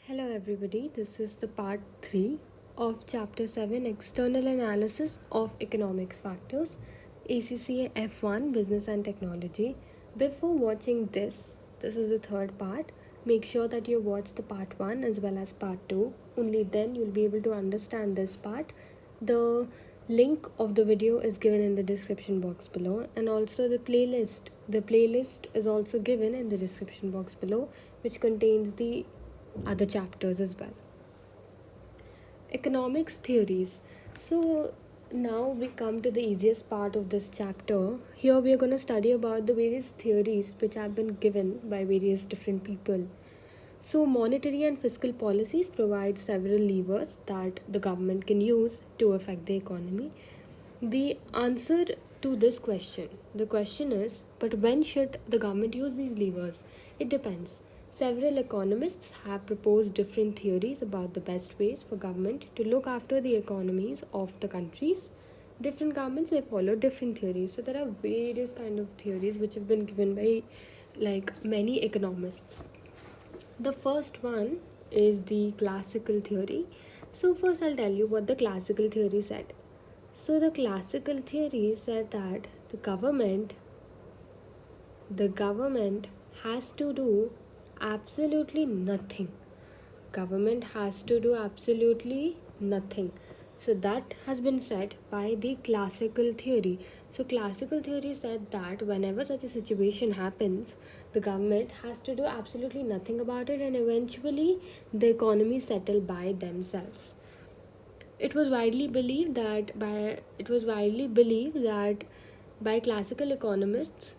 Hello everybody, this is the part 3 of chapter 7 External Analysis of Economic Factors, ACCA F1 Business and Technology. Before watching this is the third part. Make sure that you watch the part 1 as well as part 2. Only then you'll be able to understand this part. The link of the video is given in the description box below, and also the playlist. The playlist is also given in the description box below, which contains the other chapters as well. Economics theories. So now we come to the easiest part of this chapter. Here we are going to study about the various theories which have been given by various different people. So monetary and fiscal policies provide several levers that the government can use to affect the economy. The answer to this question, the question is, but when should the government use these levers? It depends. Several economists have proposed different theories about the best ways for government to look after the economies of the countries. Different governments may follow different theories. So there are various kind of theories which have been given by many economists. The first one is the classical theory. So first I'll tell you what the classical theory said. So the classical theory said that the government has to do absolutely nothing. Government has to do absolutely nothing. So that has been said by the classical theory. So classical theory said that whenever such a situation happens, the government has to do absolutely nothing about it, and eventually the economy settle by themselves. It was widely believed that by classical economists,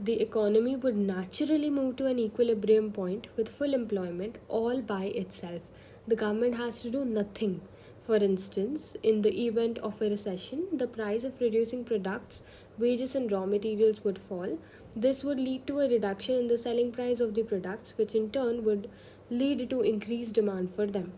the economy would naturally move to an equilibrium point with full employment all by itself. The government has to do nothing. For instance, in the event of a recession, the price of producing products, wages, and raw materials would fall. This would lead to a reduction in the selling price of the products, which in turn would lead to increased demand for them.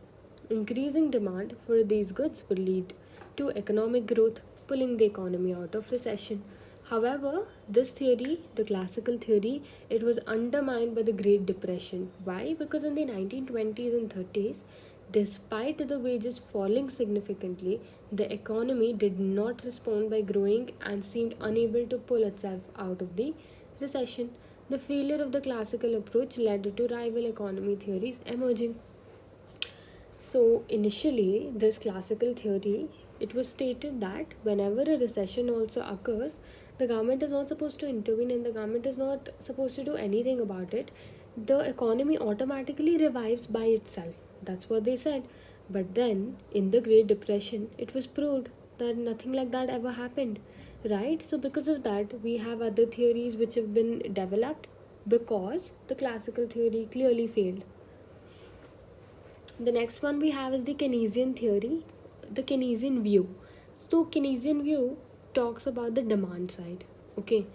Increasing demand for these goods would lead to economic growth, pulling the economy out of recession. However, this theory, the classical theory, it was undermined by the Great Depression. Why? Because in the 1920s and 30s, despite the wages falling significantly, the economy did not respond by growing and seemed unable to pull itself out of the recession. The failure of the classical approach led to rival economy theories emerging. So initially, this classical theory, it was stated that whenever a recession also occurs, the government is not supposed to intervene and the government is not supposed to do anything about it. The economy automatically revives by itself. That's what they said. But then, in the Great Depression, it was proved that nothing like that ever happened, right? So because of that, we have other theories which have been developed because the classical theory clearly failed. The next one we have is the Keynesian theory, the Keynesian view. So Keynesian view talks about the demand side, okay,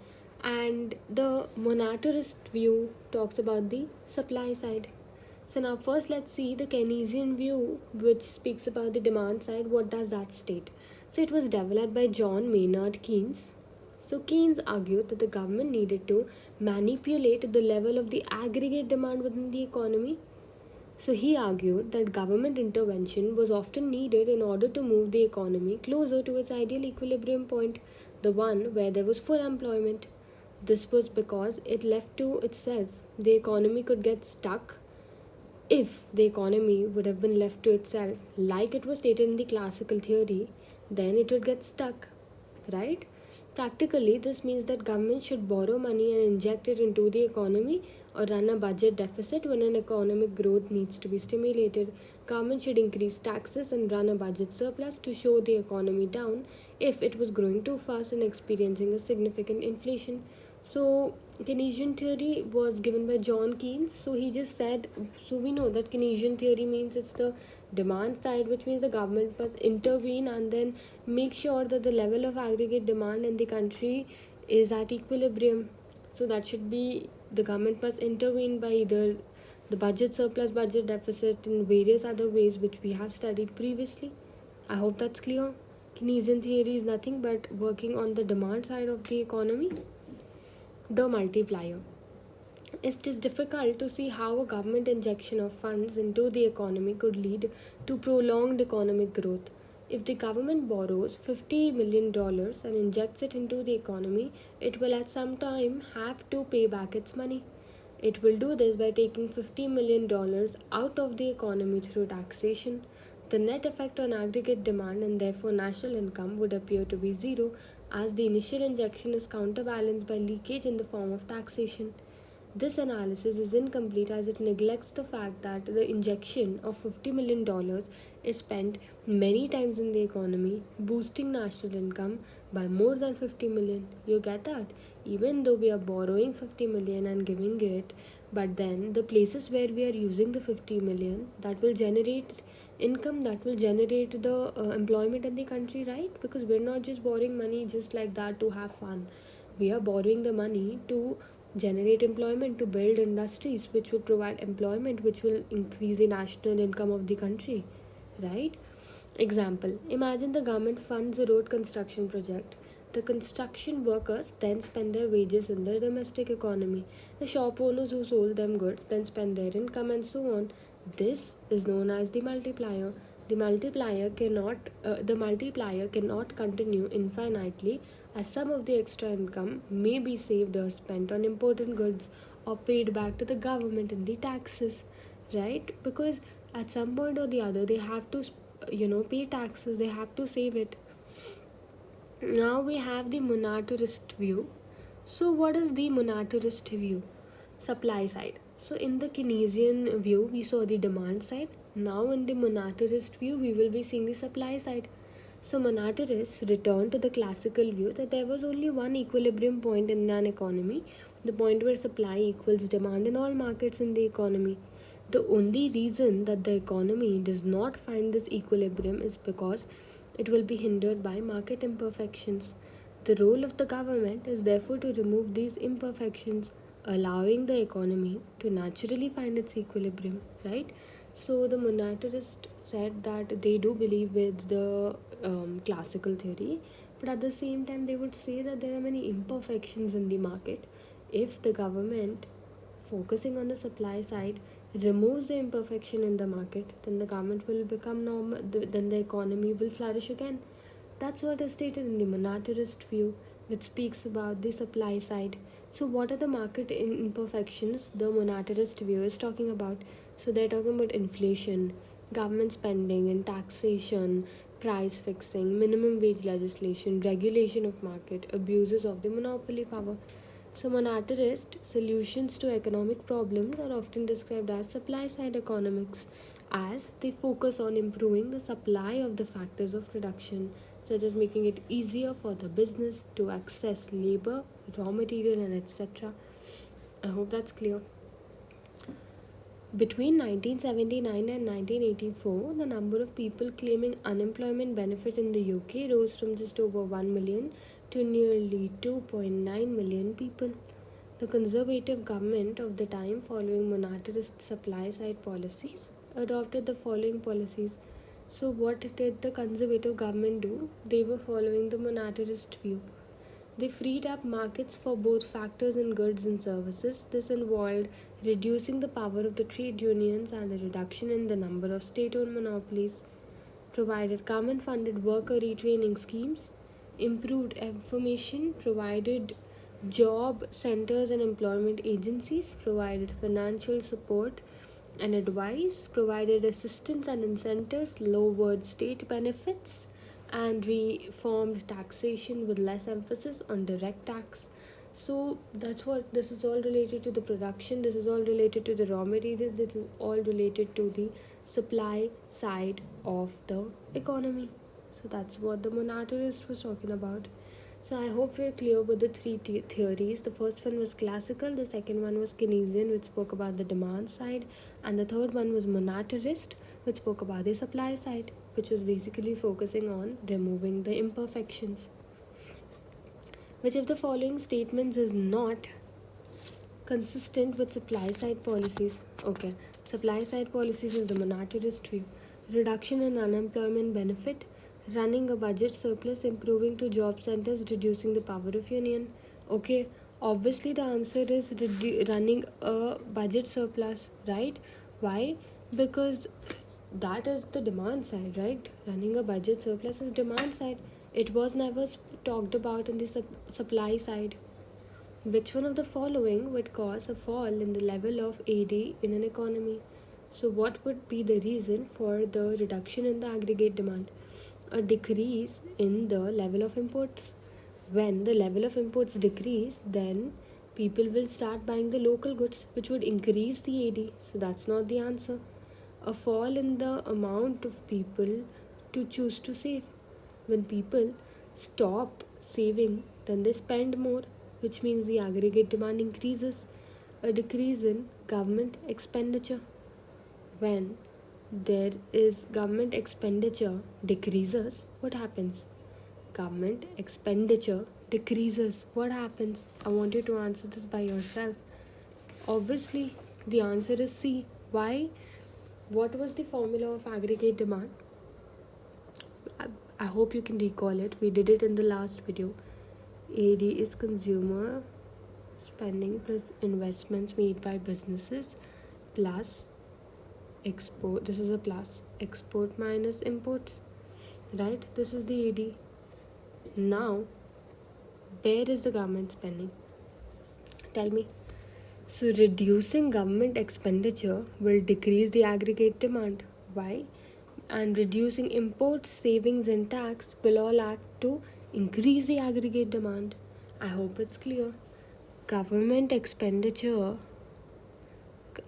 and the monetarist view talks about the supply side. So now first let's see the Keynesian view, which speaks about the demand side. What does that state? So it was developed by John Maynard Keynes. So Keynes argued that the government needed to manipulate the level of the aggregate demand within the economy. So he argued that government intervention was often needed in order to move the economy closer to its ideal equilibrium point, the one where there was full employment. This was because it left to itself, the economy could get stuck. If the economy would have been left to itself, like it was stated in the classical theory, then it would get stuck, right? Practically, this means that government should borrow money and inject it into the economy or run a budget deficit when an economic growth needs to be stimulated. Government should increase taxes and run a budget surplus to show the economy down if it was growing too fast and experiencing a significant inflation. So Keynesian theory was given by John Keynes. So he just said, so we know that Keynesian theory means it's the demand side, which means the government must intervene and then make sure that the level of aggregate demand in the country is at equilibrium. So that should be, the government must intervene by either the budget surplus, budget deficit, and various other ways which we have studied previously. I hope that's clear. Keynesian theory is nothing but working on the demand side of the economy. The multiplier. It is difficult to see how a government injection of funds into the economy could lead to prolonged economic growth. If the government borrows $50 million and injects it into the economy, it will at some time have to pay back its money. It will do this by taking $50 million out of the economy through taxation. The net effect on aggregate demand and therefore national income would appear to be zero, as the initial injection is counterbalanced by leakage in the form of taxation. This analysis is incomplete as it neglects the fact that the injection of $50 million is spent many times in the economy, boosting national income by more than 50 million. You get that? Even though we are borrowing 50 million and giving it, but then the places where we are using the 50 million, that will generate income, that will generate the employment in the country, right? Because we're not just borrowing money just like that to have fun. We are borrowing the money to generate employment, to build industries which will provide employment, which will increase the national income of the country, right? Example: imagine the government funds a road construction project. The construction workers then spend their wages in the domestic economy. The shop owners who sold them goods then spend their income, and so on. This is known as the multiplier. The multiplier cannot continue infinitely, as some of the extra income may be saved or spent on important goods or paid back to the government in the taxes, right? Because at some point or the other they have to pay taxes, they have to save it. Now we have the monetarist view. So what is the monetarist view? Supply side. So in the Keynesian view we saw the demand side. Now in the monetarist view we will be seeing the supply side. So monetarists return to the classical view that there was only one equilibrium point in an economy, the point where supply equals demand in all markets in the economy. The only reason that the economy does not find this equilibrium is because it will be hindered by market imperfections. The role of the government is therefore to remove these imperfections, allowing the economy to naturally find its equilibrium, right? So the monetarist said that they do believe with the classical theory, but at the same time they would say that there are many imperfections in the market. If the government, focusing on the supply side, removes the imperfection in the market, then the government will become normal, then the economy will flourish again. That's what is stated in the monetarist view, which speaks about the supply side. So what are the market imperfections the monetarist view is talking about? So they're talking about inflation, government spending and taxation, price fixing, minimum wage legislation, regulation of market, abuses of the monopoly power. So, monetarist solutions to economic problems are often described as supply side economics, as they focus on improving the supply of the factors of production, such as making it easier for the business to access labor, raw material, and etc. I hope that's clear. Between 1979 and 1984, the number of people claiming unemployment benefit in the UK rose from just over 1 million to nearly 2.9 million people. The conservative government of the time, following monetarist supply side policies, adopted the following policies. So, what did the conservative government do? They were following the monetarist view. They freed up markets for both factors in goods and services. This involved reducing the power of the trade unions and the reduction in the number of state owned monopolies, provided government funded worker retraining schemes, improved information, provided job centers and employment agencies, provided financial support and advice, provided assistance and incentives, lowered state benefits, and reformed taxation with less emphasis on direct tax. So that's what this is all related to the production, this is all related to the raw materials, this is all related to the supply side of the economy. So that's what the monetarist was talking about. So I hope we're clear with the three theories. The first one was classical, the second one was Keynesian, which spoke about the demand side, and the third one was monetarist, which spoke about the supply side, which was basically focusing on removing the imperfections. Which of the following statements is not consistent with supply side policies? Okay, supply side policies is the monetarist view. Reduction in unemployment benefit, running a budget surplus, improving to job centers, reducing the power of union. Okay, Obviously, the answer is running a budget surplus, right? Why? Because that is the demand side, right? Running a budget surplus is demand side. It was never talked about in the supply side. Which one of the following would cause a fall in the level of AD in an economy? So, what would be the reason for the reduction in the aggregate demand? A decrease in the level of imports. When the level of imports decrease, then people will start buying the local goods, which would increase the AD. So, that's not the answer. A fall in the amount of people to choose to save. When people stop saving, then they spend more, which means the aggregate demand increases. A decrease in government expenditure. When there is government expenditure decreases, what happens? Government expenditure decreases. What happens? I want you to answer this by yourself. Obviously, the answer is C. Why? What was the formula of aggregate demand? I hope you can recall it. We did it in the last video. AD is consumer spending plus investments made by businesses plus export. This is a plus. Export minus imports. Right? This is the AD. Now, where is the government spending? Tell me. So, reducing government expenditure will decrease the aggregate demand. Why? And reducing imports, savings, and tax will all act to increase the aggregate demand. I hope it's clear. Government expenditure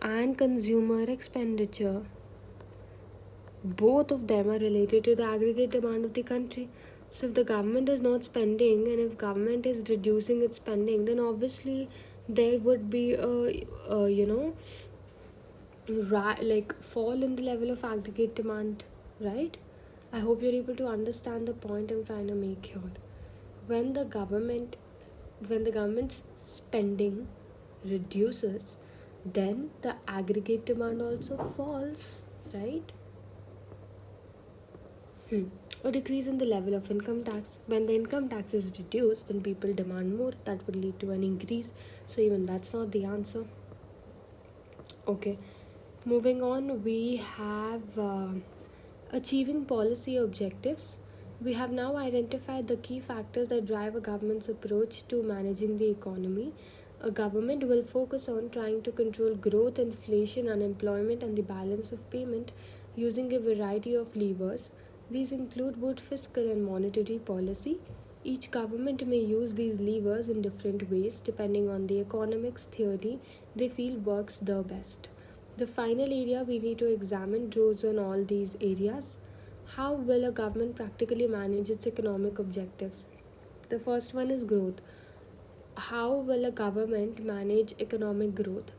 and consumer expenditure, both of them are related to the aggregate demand of the country. So if the government is not spending and if government is reducing its spending, then obviously there would be like fall in the level of aggregate demand, right? I hope you're able to understand the point I'm trying to make here. When the government's spending reduces, then the aggregate demand also falls, right? Or decrease in the level of income tax. When the income tax is reduced, then people demand more. That would lead to an increase. So even that's not the answer. Okay, moving on, we have achieving policy objectives. We have now identified the key factors that drive a government's approach to managing the economy. A government will focus on trying to control growth, inflation, unemployment, and the balance of payment using a variety of levers. These include both fiscal and monetary policy. Each government may use these levers in different ways depending on the economics theory they feel works the best. The final area we need to examine draws on all these areas. How will a government practically manage its economic objectives? The first one is growth. How will a government manage economic growth?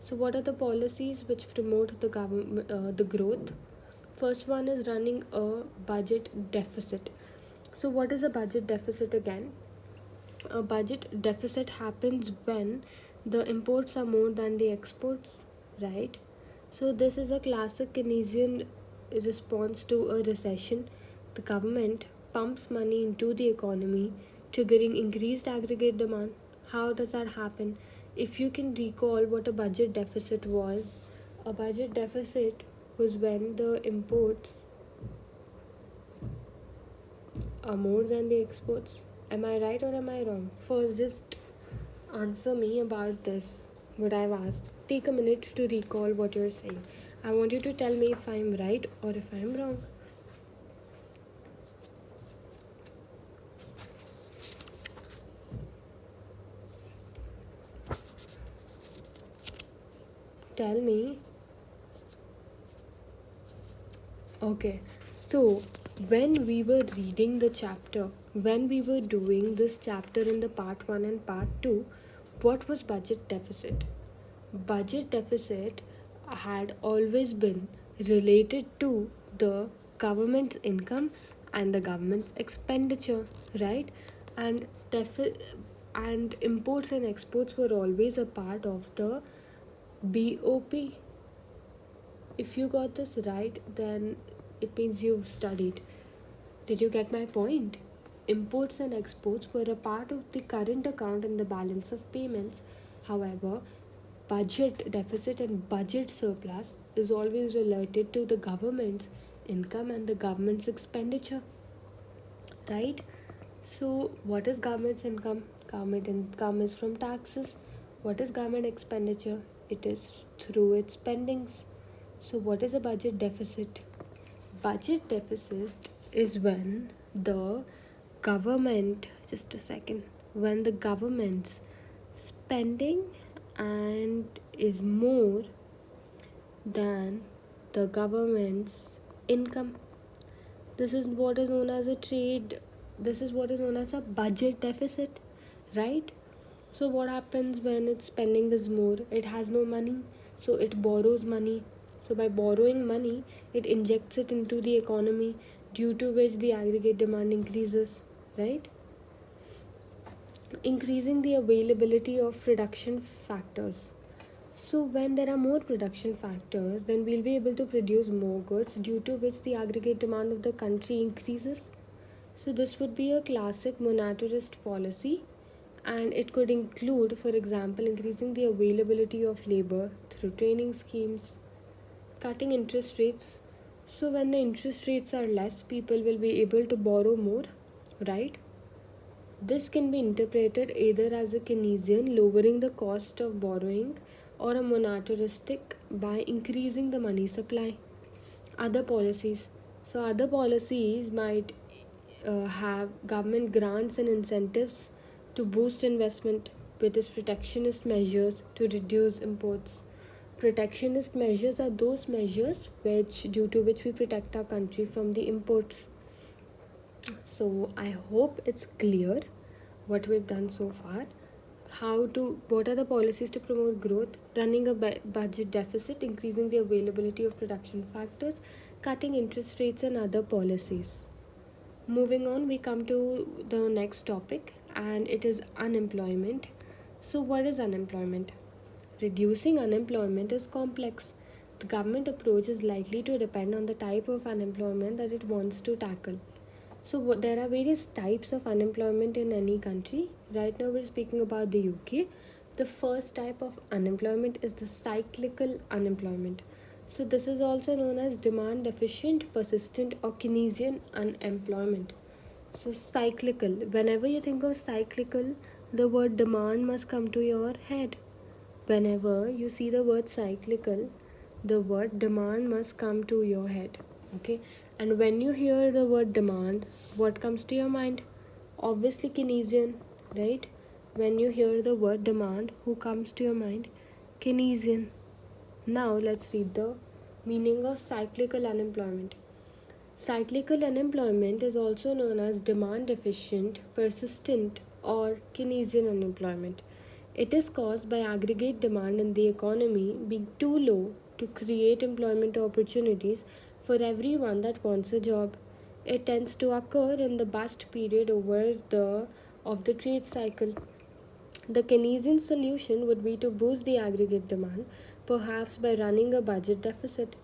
So, what are the policies which promote the growth? First one is running a budget deficit. So, what is a budget deficit again? A budget deficit happens when the imports are more than the exports, right? So, this is a classic Keynesian response to a recession. The government pumps money into the economy, triggering increased aggregate demand. How does that happen? If you can recall what a budget deficit was, a budget deficit was when the imports are more than the exports. Am I right or am I wrong? First, just answer me about this, what I've asked. Take a minute to recall what you're saying. I want you to tell me if I'm right or if I'm wrong. Tell me. Okay, so when we were reading the chapter, when we were doing this chapter in the part 1 and part 2, what was budget deficit? Budget deficit had always been related to the government's income and the government's expenditure, right? And and imports and exports were always a part of the BOP. If you got this right, then it means you've studied. Did you get my point? imports and exports were a part of the current account in the balance of payments. However, budget deficit and budget surplus is always related to the government's income and the government's expenditure, right? So, what is government's income? Government income is from taxes. What is government expenditure? It is through its spendings. So, what is a budget deficit? Budget deficit is when the government, just a second, when the government's spending and is more than the government's income. This is what is known as a trade, this is what is known as a budget deficit, right? So what happens when its spending is more? It has no money, so it borrows money. So by borrowing money, it injects it into the economy, due to which the aggregate demand increases, right? Increasing the availability of production factors. So when there are more production factors, then we'll be able to produce more goods, due to which the aggregate demand of the country increases. So this would be a classic monetarist policy, and it could include, for example, increasing the availability of labor through training schemes, cutting interest rates. So when the interest rates are less, people will be able to borrow more, right? This can be interpreted either as a Keynesian, lowering the cost of borrowing, or a monetaristic, by increasing the money supply. Other policies. So other policies might have government grants and incentives to boost investment, which is protectionist measures to reduce imports. Protectionist measures are those measures which, due to which we protect our country from the imports. So I hope it's clear what we've done so far. What are the policies to promote growth? Running a budget deficit, increasing the availability of production factors, cutting interest rates, and other policies. Moving on, we come to the next topic, and it is unemployment. So what is unemployment? Reducing unemployment is complex. The government approach is likely to depend on the type of unemployment that it wants to tackle. So there are various types of unemployment in any country. Right now we're speaking about the UK. The first type of unemployment is the cyclical unemployment. So this is also known as demand deficient, persistent, or Keynesian unemployment. So cyclical. Whenever you think of cyclical, the word demand must come to your head. Whenever you see the word cyclical, the word demand must come to your head. Okay, and when you hear the word demand, what comes to your mind? Obviously Keynesian, right? When you hear the word demand, who comes to your mind? Keynesian. Now let's read the meaning of cyclical unemployment. Cyclical unemployment is also known as demand deficient, persistent, or Keynesian unemployment. It is caused by aggregate demand in the economy being too low to create employment opportunities for everyone that wants a job. It tends to occur in the bust period of the trade cycle. The Keynesian solution would be to boost the aggregate demand, perhaps by running a budget deficit.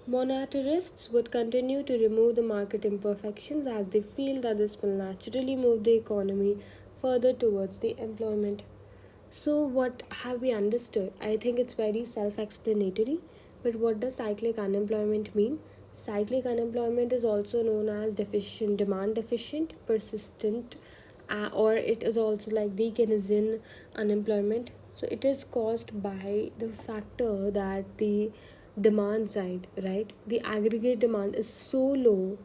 Monetarists would continue to remove the market imperfections, as they feel that this will naturally move the economy further towards the employment. So, what have we understood? I think it's very self explanatory. But what does cyclic unemployment mean? Cyclic unemployment is also known as demand deficient, persistent, or it is also like the Keynesian unemployment. So, it is caused by the factor that the demand side, right? The aggregate demand is so low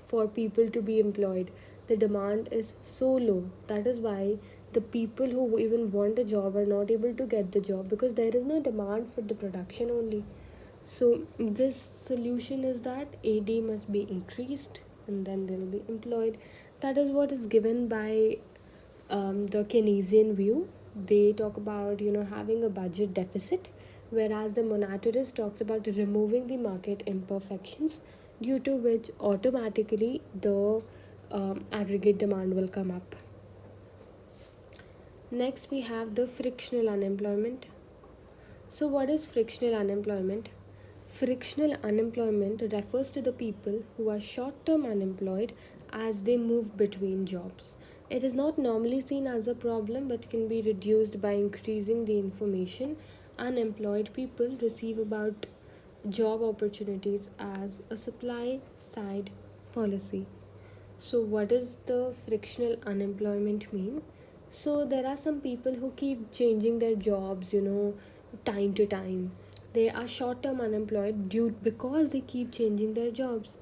for people to be employed. The demand is so low. That is why the people who even want a job are not able to get the job, because there is no demand for the production only. So this solution is that AD must be increased and then they'll be employed. That is what is given by the Keynesian view. They talk about having a budget deficit, whereas the monetarist talks about removing the market imperfections, due to which automatically the aggregate demand will come up. Next, we have the frictional unemployment. So, what is frictional unemployment? Frictional unemployment refers to the people who are short term unemployed as they move between jobs. It is not normally seen as a problem but can be reduced by increasing the information unemployed people receive about job opportunities as a supply side policy. So, what does the frictional unemployment mean? So, there are some people who keep changing their jobs, time to time. They are short term unemployed due because they keep changing their jobs.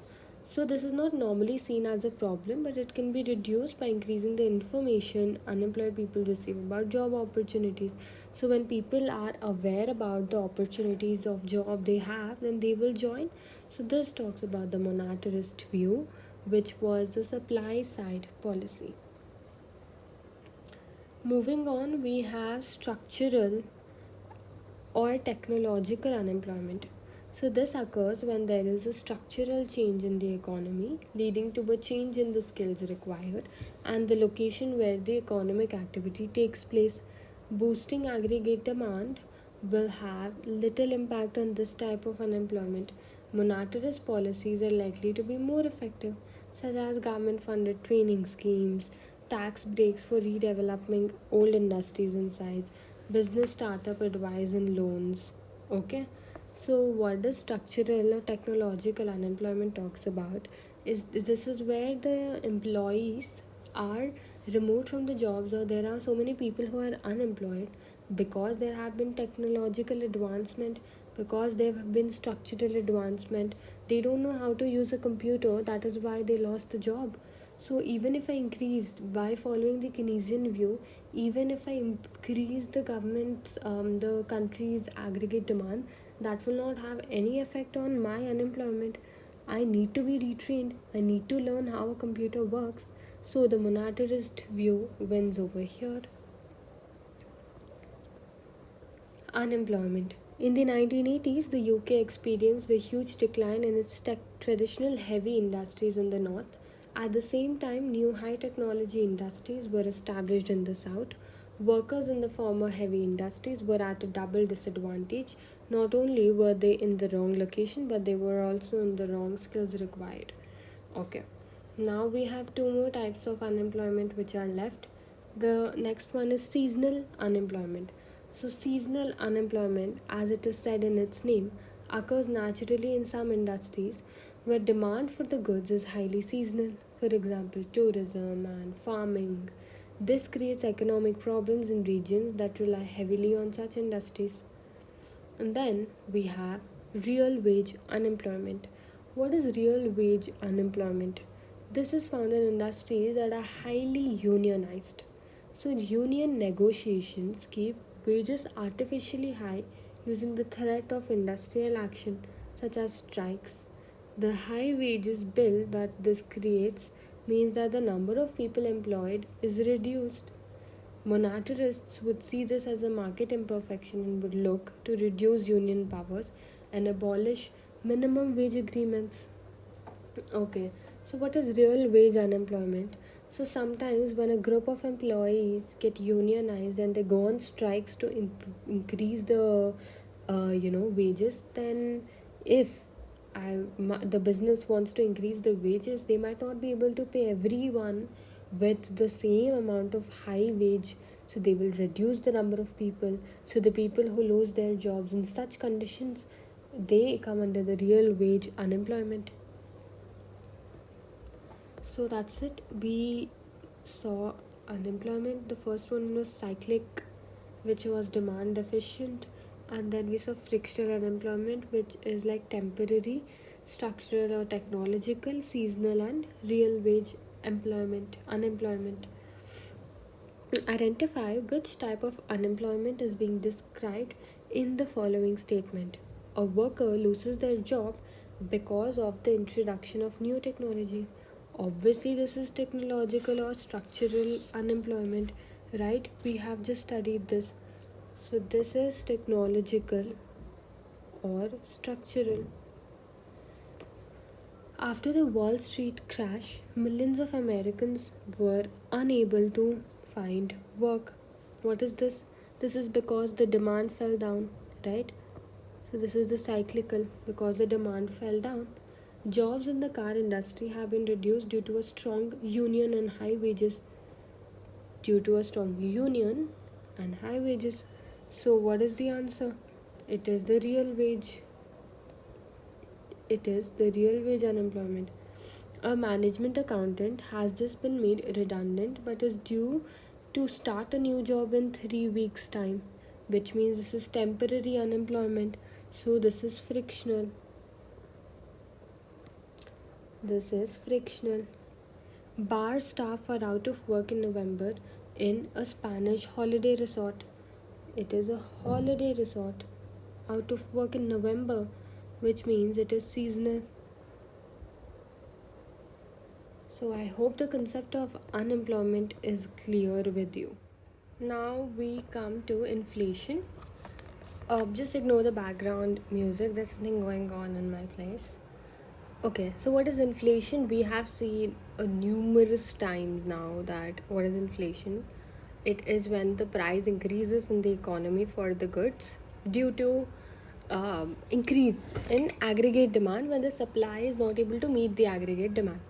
So, this is not normally seen as a problem, but it can be reduced by increasing the information unemployed people receive about job opportunities. So, when people are aware about the opportunities of job they have, then they will join. So, this talks about the monetarist view, which was the supply side policy. Moving on, we have structural or technological unemployment. So, this occurs when there is a structural change in the economy, leading to a change in the skills required and the location where the economic activity takes place. Boosting aggregate demand will have little impact on this type of unemployment. Monetarist policies are likely to be more effective, such as government funded training schemes, tax breaks for redeveloping old industries and sites, business startup advice and loans. Okay, so what does structural or technological unemployment talks about is this is where the employees are removed from the jobs, or there are so many people who are unemployed because there have been technological advancement, because there have been structural advancement. They don't know how to use a computer, that is why they lost the job. So even if I increase by following the Keynesian view, even if I increase the government's the country's aggregate demand, that will not have any effect on my unemployment. I need to be retrained, I need to learn how a computer works. So the monetarist view wins over here. Unemployment. In the 1980s, the UK experienced a huge decline in its traditional heavy industries in the north. At the same time, new high technology industries were established in the south. Workers in the former heavy industries were at a double disadvantage. Not only were they in the wrong location, but they were also in the wrong skills required. Okay, now we have two more types of unemployment which are left. The next one is seasonal unemployment. So, seasonal unemployment, as it is said in its name, occurs naturally in some industries where demand for the goods is highly seasonal, for example, tourism and farming. This creates economic problems in regions that rely heavily on such industries. And then we have real wage unemployment. What is real wage unemployment? This is found in industries that are highly unionized. So, union negotiations keep wages artificially high using the threat of industrial action, such as strikes. The high wages bill that this creates means that the number of people employed is reduced. Monetarists would see this as a market imperfection and would look to reduce union powers and abolish minimum wage agreements. Okay, so what is real wage unemployment? So sometimes when a group of employees get unionized and they go on strikes to increase the wages, then if the business wants to increase the wages, they might not be able to pay everyone with the same amount of high wage, so they will reduce the number of people. So the people who lose their jobs in such conditions, they come under the real wage unemployment. So that's it. We saw unemployment. The first one was cyclic, which was demand deficient, and then we saw frictional unemployment, which is like temporary, structural or technological, seasonal, and real wage unemployment. Identify which type of unemployment is being described in the following statement. A worker loses their job because of the introduction of new technology. Obviously, this is technological or structural unemployment, right? We have just studied this. So, this is technological or structural. After the Wall Street crash, millions of Americans were unable to find work. What is this? This is because the demand fell down, right? So, this is the cyclical, because the demand fell down. Jobs in the car industry have been reduced due to a strong union and high wages. due to a strong union and high wages. So, what is the answer? It is the real wage. It is the real wage unemployment. A management accountant has just been made redundant but is due to start a new job in 3 weeks' time, which means this is temporary unemployment. So, this is frictional. This is frictional. Bar staff are out of work in November in a Spanish holiday resort. It is a holiday resort. Out of work in November, which means it is seasonal. So I hope the concept of unemployment is clear with you. Now we come to inflation. Just ignore the background music, there's something going on in my place. Okay, so what is inflation? We have seen numerous times now that what is inflation? It is when the price increases in the economy for the goods due to increase in aggregate demand when the supply is not able to meet the aggregate demand.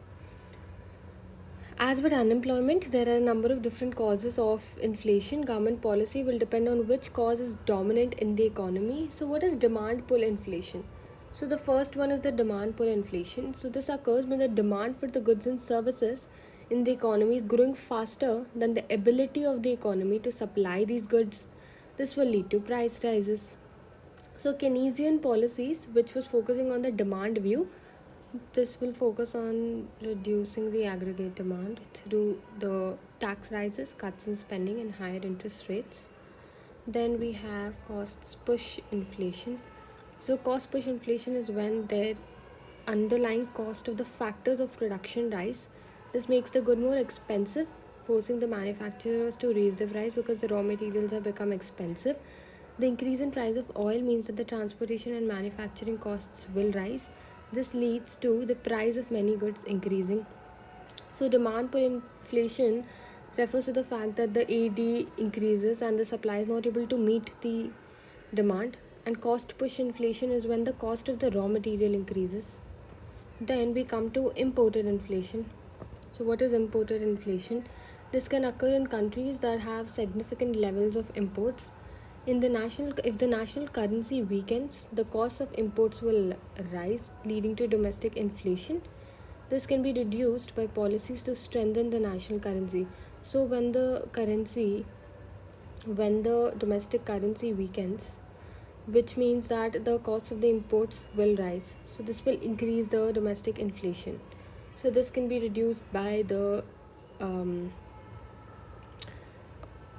As with unemployment, there are a number of different causes of inflation. Government policy will depend on which cause is dominant in the economy. So, what is demand pull inflation? So, the first one is the demand pull inflation. So, this occurs when the demand for the goods and services in the economy is growing faster than the ability of the economy to supply these goods. This will lead to price rises. So, Keynesian policies, which was focusing on the demand view, this will focus on reducing the aggregate demand through the tax rises, cuts in spending, and higher interest rates. Then we have cost push inflation. So, cost push inflation is when their underlying cost of the factors of production rise. This makes the good more expensive, forcing the manufacturers to raise the price because the raw materials have become expensive. The increase in price of oil means that the transportation and manufacturing costs will rise. This leads to the price of many goods increasing. So, demand pull inflation refers to the fact that the AD increases and the supply is not able to meet the demand. And cost push inflation is when the cost of the raw material increases. Then we come to imported inflation. So, what is imported inflation? This can occur in countries that have significant levels of imports. If the national currency weakens, the cost of imports will rise, leading to domestic inflation. This can be reduced by policies to strengthen the national currency. So when the domestic currency weakens, which means that the cost of the imports will rise. So this will increase the domestic inflation. So this can be reduced by the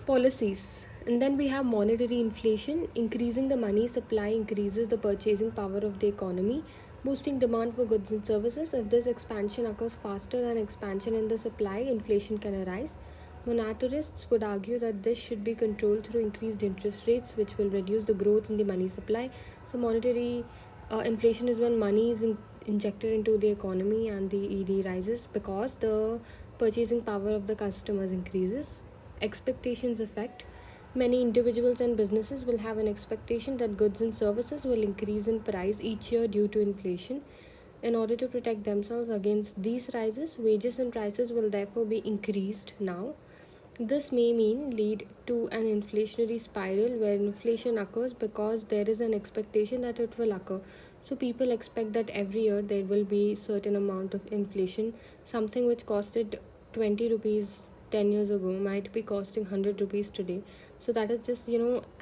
policies. And then we have monetary inflation. Increasing the money supply increases the purchasing power of the economy, boosting demand for goods and services. If this expansion occurs faster than expansion in the supply, inflation can arise. Monetarists would argue that this should be controlled through increased interest rates, which will reduce the growth in the money supply. So, monetary inflation is when money is injected into the economy and the ED rises because the purchasing power of the customers increases. Expectations effect. Many individuals and businesses will have an expectation that goods and services will increase in price each year due to inflation. In order to protect themselves against these rises, wages and prices will therefore be increased now. This may lead to an inflationary spiral where inflation occurs because there is an expectation that it will occur. So people expect that every year there will be certain amount of inflation. Something which costed 20 rupees 10 years ago might be costing 100 rupees today. So that is just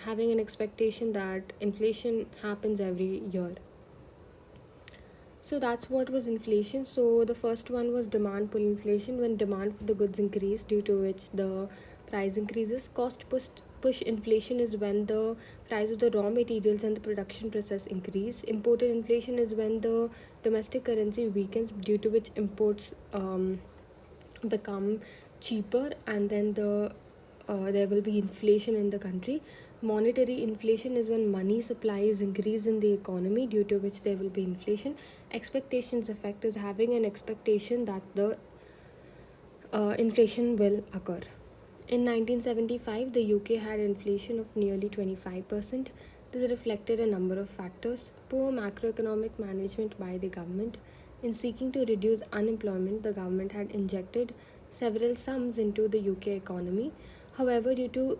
having an expectation that inflation happens every year. So that's what was inflation. So the first one was demand pull inflation, when demand for the goods increase due to which the price increases. Cost push inflation is when the price of the raw materials and the production process increase. Imported inflation is when the domestic currency weakens due to which imports become cheaper, and then there will be inflation in the country. Monetary inflation is when money supply is increased in the economy due to which there will be inflation. Expectations effect is having an expectation that the inflation will occur. In 1975, the UK had inflation of nearly 25%. This reflected a number of factors. Poor macroeconomic management by the government. In seeking to reduce unemployment, the government had injected several sums into the UK economy. However, due to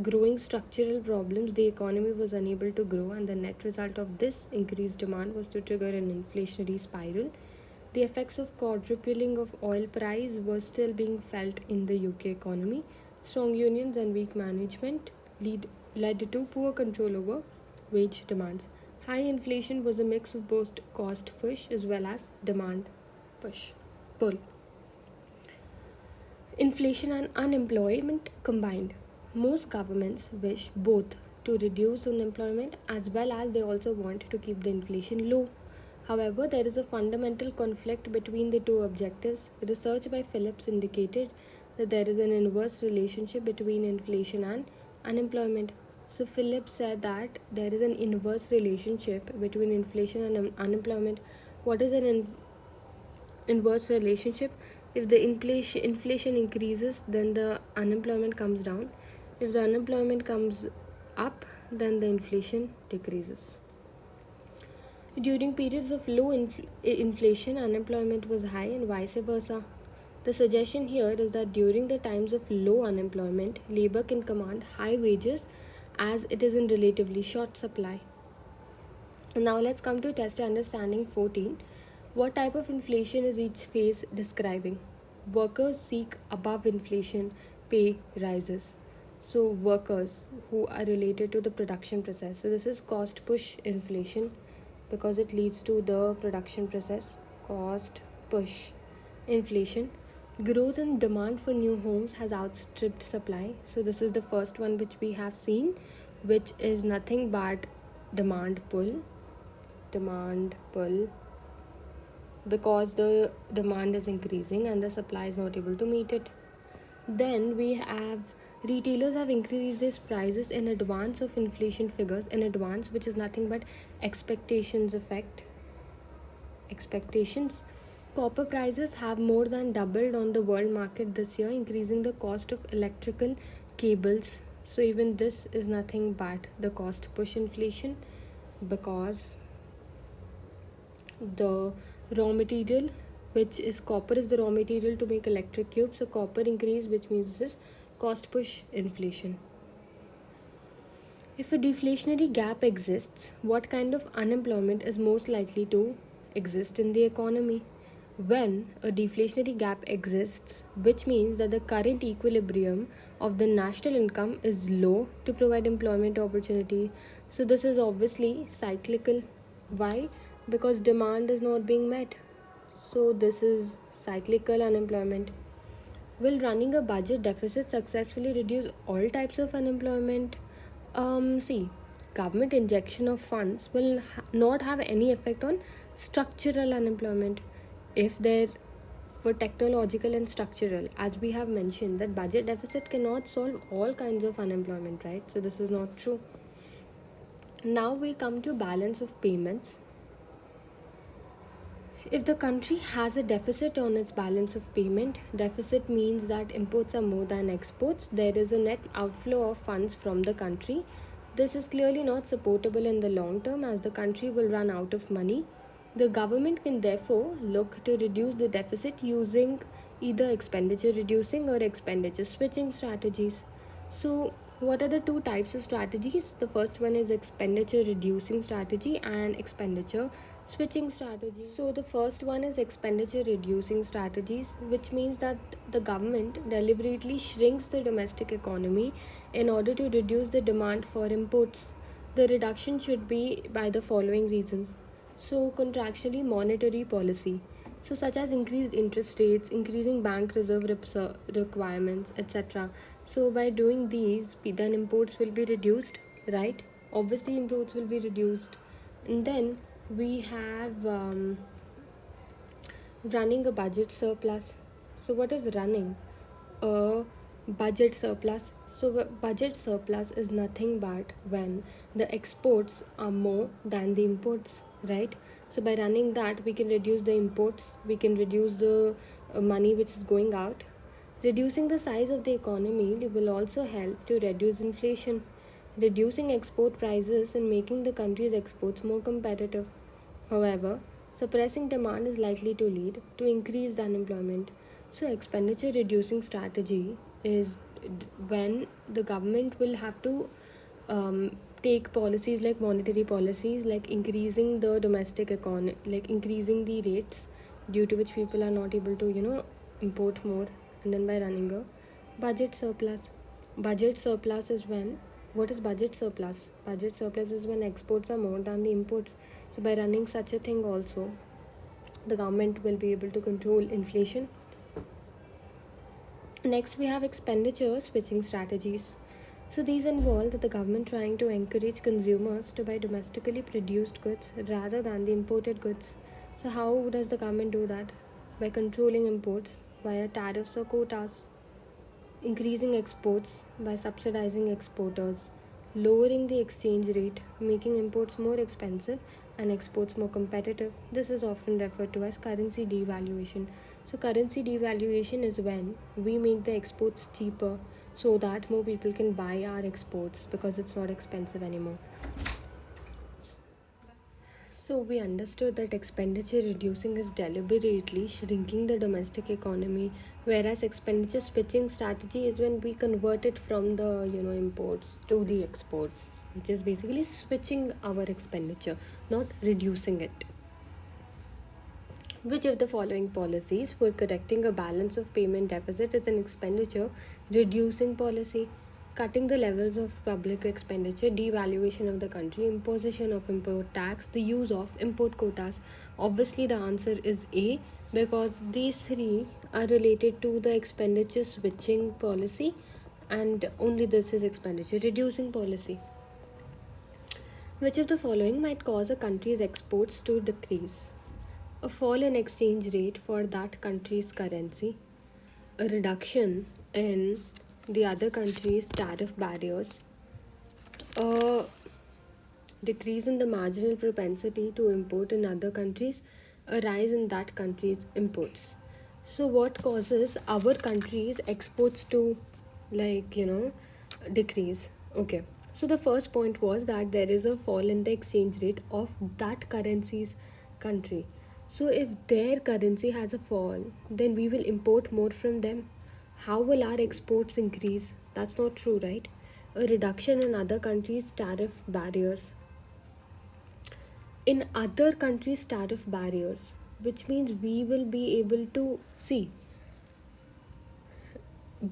growing structural problems, the economy was unable to grow, and the net result of this increased demand was to trigger an inflationary spiral. The effects of quadrupling of oil price were still being felt in the UK economy. Strong unions and weak management led to poor control over wage demands. High inflation was a mix of both cost push as well as demand push pull. Inflation and unemployment combined. Most governments wish both to reduce unemployment as well as they also want to keep the inflation low. However, there is a fundamental conflict between the two objectives. Research by Phillips indicated that there is an inverse relationship between inflation and unemployment. So, Phillips said that there is an inverse relationship between inflation and unemployment. What is an inverse relationship? If the inflation increases, then the unemployment comes down. If the unemployment comes up, then the inflation decreases. During periods of low inflation, unemployment was high and vice versa. The suggestion here is that during the times of low unemployment, labor can command high wages as it is in relatively short supply. Now let's come to test understanding 14. What type of inflation is each phase describing? Workers seek above inflation pay rises. So workers who are related to the production process. So this is cost push inflation because it leads to the production process. Cost push inflation. Growth in demand for new homes has outstripped supply. So this is the first one which we have seen, which is nothing but demand pull. Demand pull, because the demand is increasing and the supply is not able to meet it. Then we have retailers have increased their prices in advance of inflation figures in advance, which is nothing but expectations effect. Expectations. Copper prices have more than doubled on the world market this year, increasing the cost of electrical cables. So even this is nothing but the cost push inflation, because the raw material, which is copper, is the raw material to make electric cubes. So copper increase, which means this is cost push inflation. If a deflationary gap exists, what kind of unemployment is most likely to exist in the economy? When a deflationary gap exists, which means that the current equilibrium of the national income is low to provide employment opportunity. So this is obviously cyclical. Why? Because demand is not being met. So this is cyclical unemployment. Will running a budget deficit successfully reduce all types of unemployment? See, government injection of funds will not have any effect on structural unemployment. If there for technological and structural, as we have mentioned, that budget deficit cannot solve all kinds of unemployment, right? So this is not true. Now we come to balance of payments. If the country has a deficit on its balance of payment, deficit means that imports are more than exports. There is a net outflow of funds from the country. This is clearly not supportable in the long term as the country will run out of money. The government can therefore look to reduce the deficit using either expenditure reducing or expenditure switching strategies. So, what are the two types of strategies? The first one is expenditure reducing strategy and expenditure switching strategy. So the first one is expenditure reducing strategies, which means that the government deliberately shrinks the domestic economy in order to reduce the demand for imports. The reduction should be by the following reasons. So contractually monetary policy, so such as increased interest rates, increasing bank reserve requirements, etc. So by doing these, then imports will be reduced, right? Obviously imports will be reduced. And then we have running a budget surplus. So what is running a budget surplus? So budget surplus is nothing but when the exports are more than the imports, right? So by running that, we can reduce the imports, we can reduce the money which is going out. Reducing the size of the economy will also help to reduce inflation, reducing export prices and making the country's exports more competitive. However, suppressing demand is likely to lead to increased unemployment. So expenditure reducing strategy is when the government will have to take policies like monetary policies, like increasing the domestic economy, like increasing the rates, due to which people are not able to import more, and then by running a budget surplus. Budget surplus is when, what is budget surplus? Budget surplus is when exports are more than the imports. So by running such a thing also, the government will be able to control inflation. Next, we have expenditure switching strategies. So these involve the government trying to encourage consumers to buy domestically produced goods rather than the imported goods. So how does the government do that? By controlling imports via tariffs or quotas, increasing exports by subsidizing exporters, lowering the exchange rate, making imports more expensive and exports more competitive. This is often referred to as currency devaluation. So, currency devaluation is when we make the exports cheaper so that more people can buy our exports because it's not expensive anymore. So we understood that expenditure reducing is deliberately shrinking the domestic economy, whereas expenditure switching strategy is when we convert it from the imports to the exports, which is basically switching our expenditure, not reducing it. Which of the following policies for correcting a balance of payment deficit is an expenditure reducing policy? Cutting the levels of public expenditure, devaluation of the country, imposition of import tax, the use of import quotas. Obviously, the answer is A, because these three are related to the expenditure switching policy, and only this is expenditure reducing policy. Which of the following might cause a country's exports to decrease? A fall in exchange rate for that country's currency, a reduction in the other country's tariff barriers, a decrease in the marginal propensity to import in other countries, a rise in that country's imports. So, what causes our country's exports to, decrease? Okay. So, the first point was that there is a fall in the exchange rate of that currency's country. So, if their currency has a fall, then we will import more from them. How will our exports increase? That's not true, right? A reduction in other countries' tariff barriers. In other countries' tariff barriers, which means we will be able to see.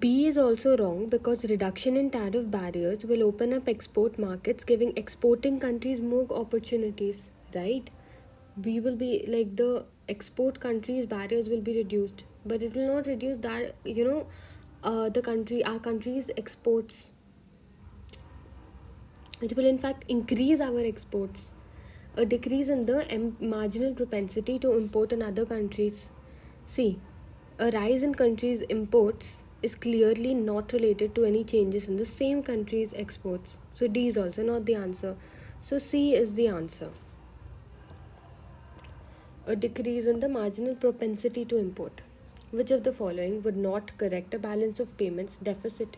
B is also wrong because reduction in tariff barriers will open up export markets, giving exporting countries more opportunities, right? We will be like the export countries' barriers will be reduced, but it will not reduce that, our country's exports. It will in fact increase our exports. A decrease in the marginal propensity to import in other countries. See, a rise in countries' imports is clearly not related to any changes in the same country's exports. So D is also not the answer. So C is the answer. A decrease in the marginal propensity to import. Which of the following would not correct a balance of payments deficit?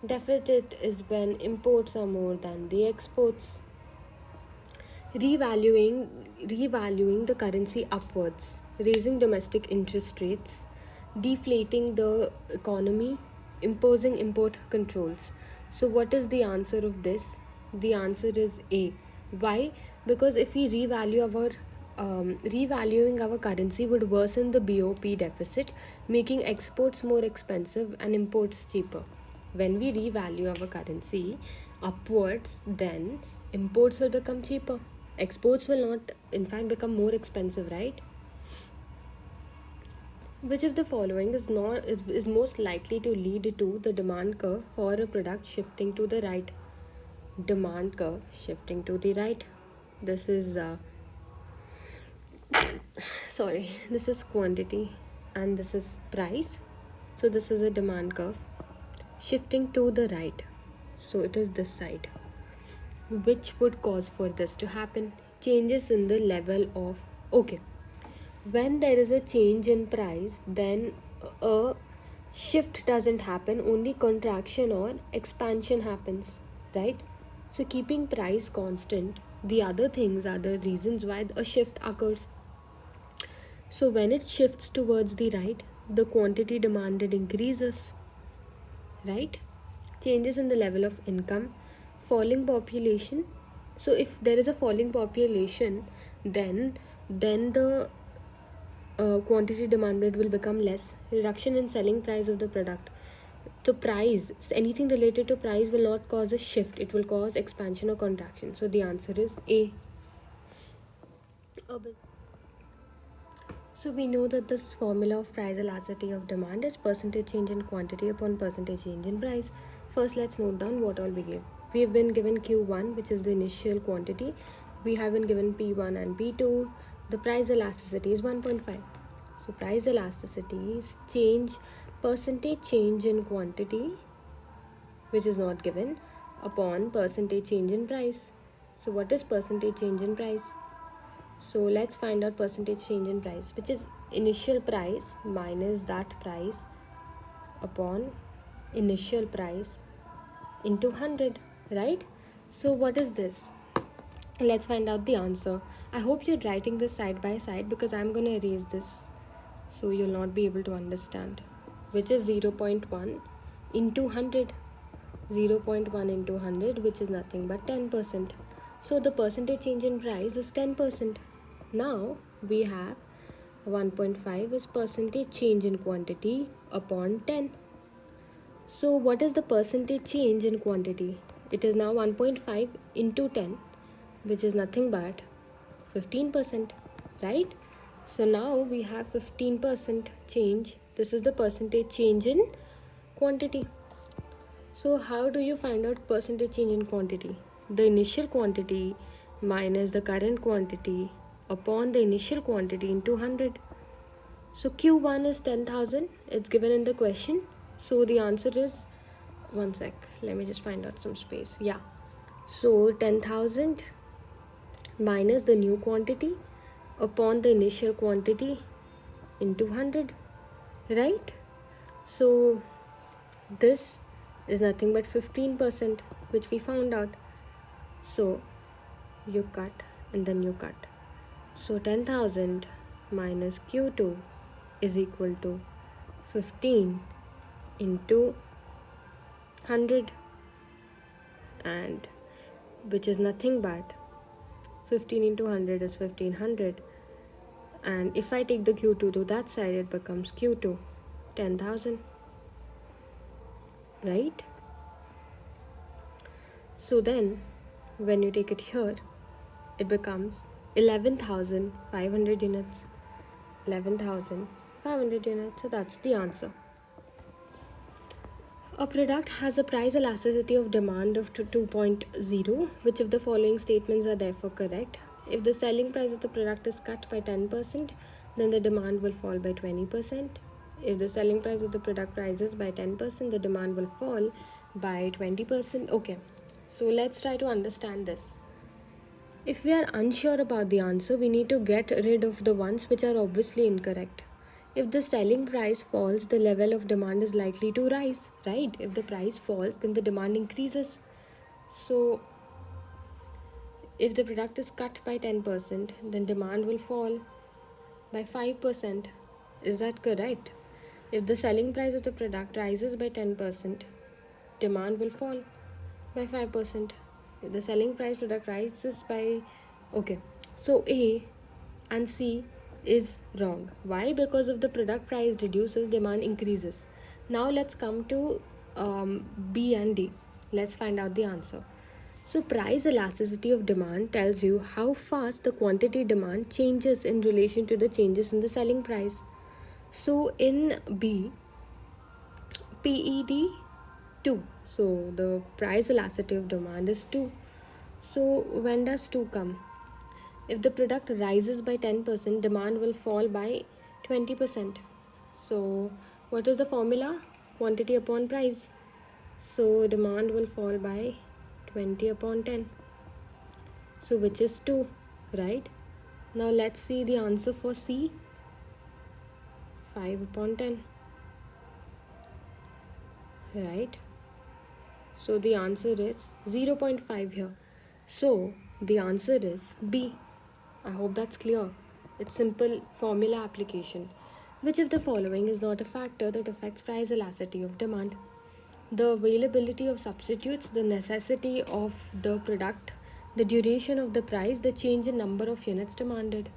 Deficit is when imports are more than the exports. Revaluing the currency upwards, raising domestic interest rates, deflating the economy, imposing import controls. So what is the answer of this? The answer is A. Why? Because if we revaluing our currency would worsen the BOP deficit, making exports more expensive and imports cheaper. When we revalue our currency upwards, then imports will become cheaper. Exports will not, in fact, become more expensive, right? Which of the following is most likely to lead to the demand curve for a product shifting to the right? Demand curve shifting to the right. This is this is quantity and this is price. So this is a demand curve shifting to the right. So it is this side. Which would cause for this to happen? Changes in the level of, okay, when there is a change in price, then a shift doesn't happen, only contraction or expansion happens, right? So keeping price constant, the other things are the reasons why a shift occurs. So when it shifts towards the right, the quantity demanded increases, right? Changes in the level of income, falling population. So if there is a falling population, then the quantity demanded will become less. Reduction in selling price of the product. The price, anything related to price will not cause a shift, it will cause expansion or contraction. So the answer is A. So we know that this formula of price elasticity of demand is percentage change in quantity upon percentage change in price. First, let's note down what all we gave. We have been given Q1, which is the initial quantity. We have been given P1 and P2. The price elasticity is 1.5. So price elasticity is percentage change in quantity, which is not given, upon percentage change in price. So what is percentage change in price? So let's find out percentage change in price, which is initial price minus that price upon initial price into 100, right? So what is this? Let's find out the answer. I hope you're writing this side by side, because I'm going to erase this so you'll not be able to understand, which is 0.1 into 100. 0.1 into 100, which is nothing but 10%. So the percentage change in price is 10%. Now we have 1.5 is percentage change in quantity upon 10. So what is the percentage change in quantity? It is now 1.5 into 10, which is nothing but 15%, right? So now we have 15% change. This is the percentage change in quantity. So how do you find out percentage change in quantity? The initial quantity minus the current quantity upon the initial quantity into 100. So Q1 is 10,000. It's given in the question. So the answer is, one sec, let me just find out some space. Yeah. So 10,000 minus the new quantity upon the initial quantity into 100, right? So this is nothing but 15%, which we found out. So you cut and then you cut. So 10,000 minus Q2 is equal to 15 into 100, and which is nothing but 15 into 100 is 1500, and if I take the Q2 to that side, it becomes Q2 10,000, right? So then when you take it here, it becomes 11,500 units. 11,500 units. So that's the answer. A product has a price elasticity of demand of 2.0, which if the following statements are therefore correct. If the selling price of the product is cut by 10%, then the demand will fall by 20%. If the selling price of the product rises by 10%, the demand will fall by 20%. Okay, so let's try to understand this. If we are unsure about the answer, we need to get rid of the ones which are obviously incorrect. If the selling price falls, the level of demand is likely to rise, right? If the price falls, then the demand increases. So if the product is cut by 10%, then demand will fall by 5%. Is that correct? If the selling price of the product rises by 10%, demand will fall by 5%. If the selling price product rises by... Okay, so A and C is wrong. Why? Because if the product price reduces, demand increases. Now let's come to B and D. Let's find out the answer. So price elasticity of demand tells you how fast the quantity demand changes in relation to the changes in the selling price. So in B, PED 2. So the price elasticity of demand is 2. So when does 2 come? If the product rises by 10%, demand will fall by 20%. So what is the formula? Quantity upon price. So demand will fall by 20 upon 10. So which is 2, right? Now let's see the answer for C. 5 upon 10. Right? So the answer is 0.5 here. So the answer is B. I hope that's clear. It's simple formula application. Which of the following is not a factor that affects price elasticity of demand? The availability of substitutes, the necessity of the product, the duration of the price, the change in number of units demanded.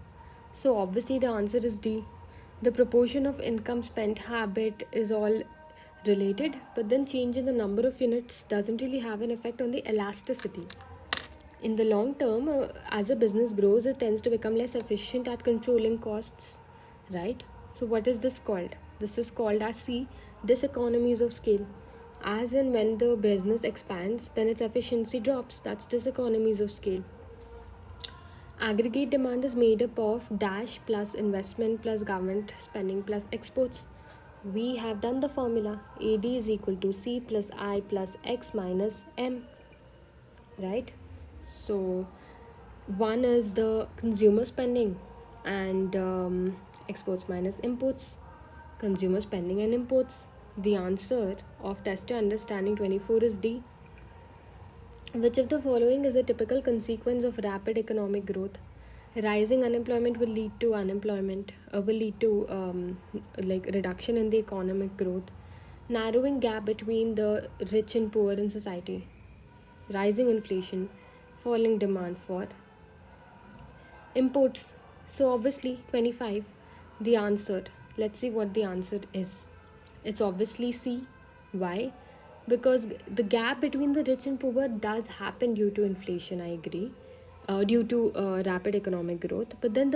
So obviously the answer is D. The proportion of income spent habit is all related, but then change in the number of units doesn't really have an effect on the elasticity. In the long term, as a business grows, it tends to become less efficient at controlling costs, right? So what is this called? This is called as C, diseconomies of scale. As and when the business expands, then its efficiency drops. That's diseconomies of scale. Aggregate demand is made up of dash plus investment plus government spending plus exports. We have done the formula. AD is equal to C plus I plus X minus M, right? So one is the consumer spending and exports minus imports, consumer spending and imports. The answer of test to understanding 24 is D. Which of the following is a typical consequence of rapid economic growth? Rising unemployment will lead to like reduction in the economic growth. Narrowing gap between the rich and poor in society. Rising inflation, falling demand for imports. So obviously 25, the answer. Let's see what the answer is. It's obviously C. Why? Because the gap between the rich and poor does happen due to inflation, I agree, due to rapid economic growth. But then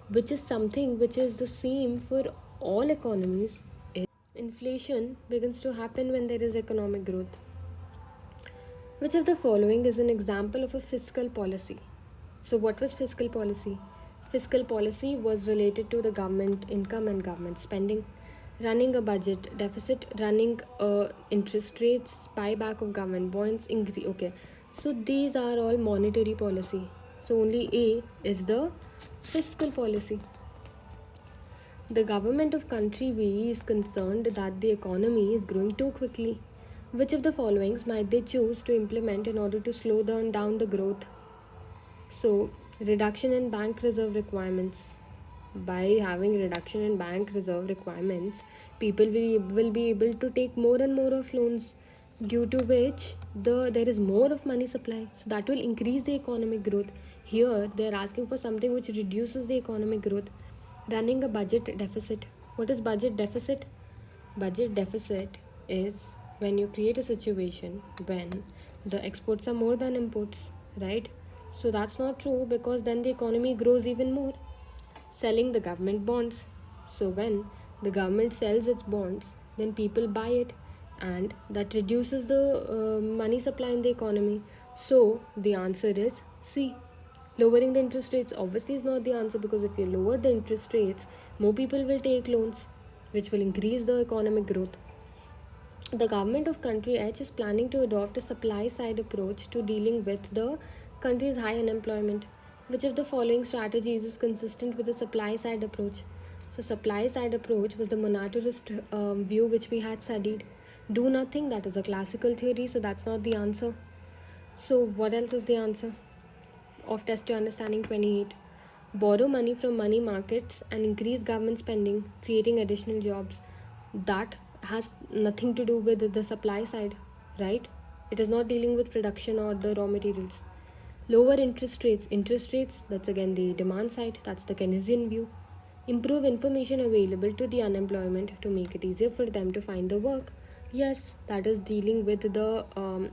which is something which is the same for all economies, is inflation begins to happen when there is economic growth. Which of the following is an example of a fiscal policy? So, what was fiscal policy? Fiscal policy was related to the government income and government spending, running a budget deficit, running interest rates, buyback of government bonds, okay. So, these are all monetary policy. So, only A is the fiscal policy. The government of country B is concerned that the economy is growing too quickly. Which of the followings might they choose to implement in order to slow down the growth? So, reduction in bank reserve requirements. By having reduction in bank reserve requirements, people will be able to take more and more of loans, due to which there is more of money supply. So that will increase the economic growth. Here they are asking for something which reduces the economic growth. Running a budget deficit. What is budget deficit? Budget deficit is when you create a situation when the exports are more than imports, right? So that's not true, because then the economy grows even more. Selling the government bonds. So when the government sells its bonds, then people buy it, and that reduces the money supply in the economy. So the answer is C. Lowering the interest rates obviously is not the answer, because if you lower the interest rates, more people will take loans, which will increase the economic growth. The government of country H is planning to adopt a supply side approach to dealing with the country's high unemployment. Which of the following strategies is consistent with the supply side approach? So, supply side approach was the monetarist view which we had studied. Do nothing, that is a classical theory, so that's not the answer. So, what else is the answer of test to understanding 28? Borrow money from money markets and increase government spending, creating additional jobs. That has nothing to do with the supply side, right? It is not dealing with production or the raw materials. Lower interest rates, that's again the demand side, that's the Keynesian view. Improve information available to the unemployment to make it easier for them to find the work. Yes, that is dealing with the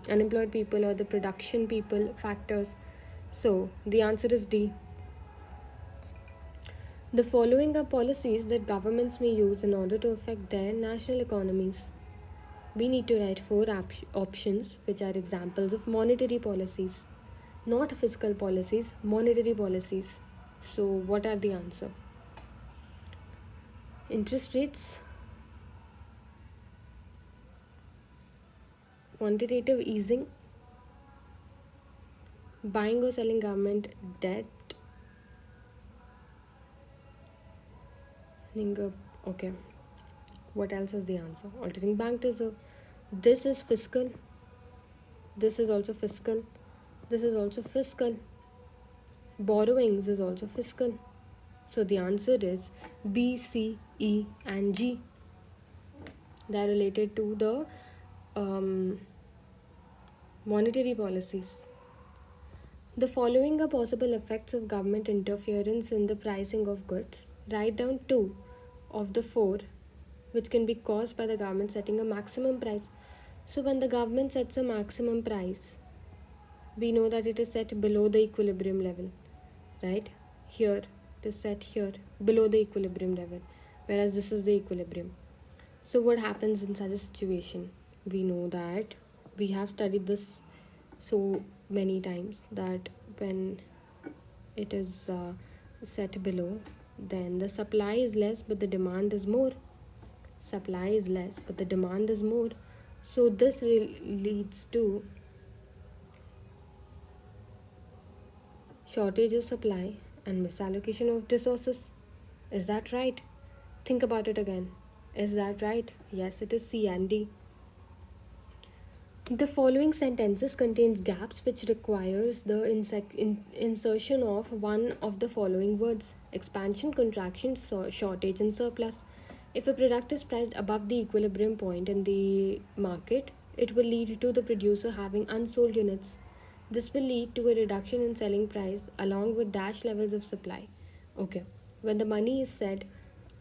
unemployed people or the production people factors. So the answer is D. The following are policies that governments may use in order to affect their national economies. We need to write 4 options which are examples of monetary policies. Not fiscal policies, monetary policies. So, what are the answer? Interest rates, quantitative easing, buying or selling government debt. Okay. What else is the answer? Altering bank reserve. This is fiscal. This is also fiscal. This is also fiscal. Borrowings is also fiscal. So the answer is B, C, E and G. They are related to the monetary policies. The following are possible effects of government interference in the pricing of goods. Write down 2 of the 4 which can be caused by the government setting a maximum price. So when the government sets a maximum price, we know that it is set below the equilibrium level, right? Here, it is set here below the equilibrium level, whereas this is the equilibrium. So what happens in such a situation? We know that we have studied this so many times that when it is set below, then the supply is less but the demand is more. Supply is less but the demand is more. So this leads to shortage of supply and misallocation of resources. Is that right? Think about it again. Is that right? Yes, it is C and D. The following sentences contains gaps which requires the insertion of one of the following words: expansion, contraction, shortage and surplus. If a product is priced above the equilibrium point in the market, it will lead to the producer having unsold units. This will lead to a reduction in selling price along with dash levels of supply. Okay, when the money is set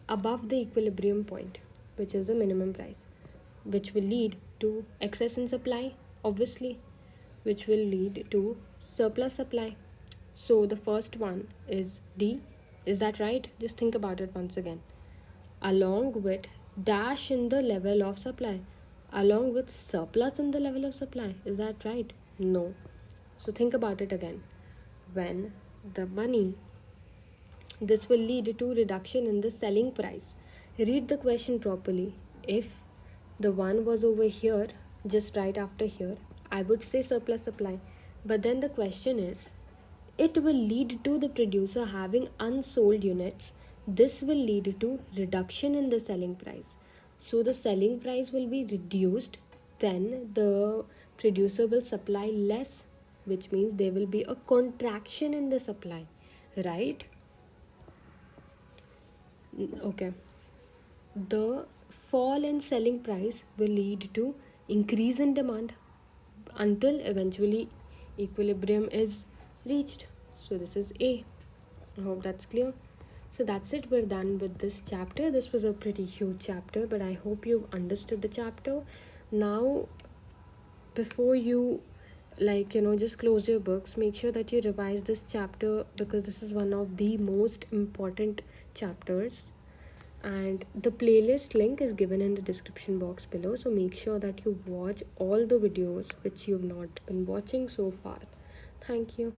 above the equilibrium point, which is the minimum price, which will lead to excess in supply, obviously, which will lead to surplus supply. So the first one is D. Is that right? Just think about it once again. Along with dash in the level of supply, along with surplus in the level of supply. Is that right? No. So think about it again. When the money, this will lead to reduction in the selling price. Read the question properly. If the one was over here, just right after here, I would say surplus supply. But then the question is, it will lead to the producer having unsold units. This will lead to reduction in the selling price. So the selling price will be reduced, then the producer will supply less, which means there will be a contraction in the supply, right? Okay. The fall in selling price will lead to increase in demand until eventually equilibrium is reached. So this is A. I hope that's clear. So that's it. We're done with this chapter. This was a pretty huge chapter, but I hope you've understood the chapter. Now, before you just close your books, make sure that you revise this chapter because this is one of the most important chapters, and the playlist link is given in the description box below, so make sure that you watch all the videos which you've not been watching so far. Thank you.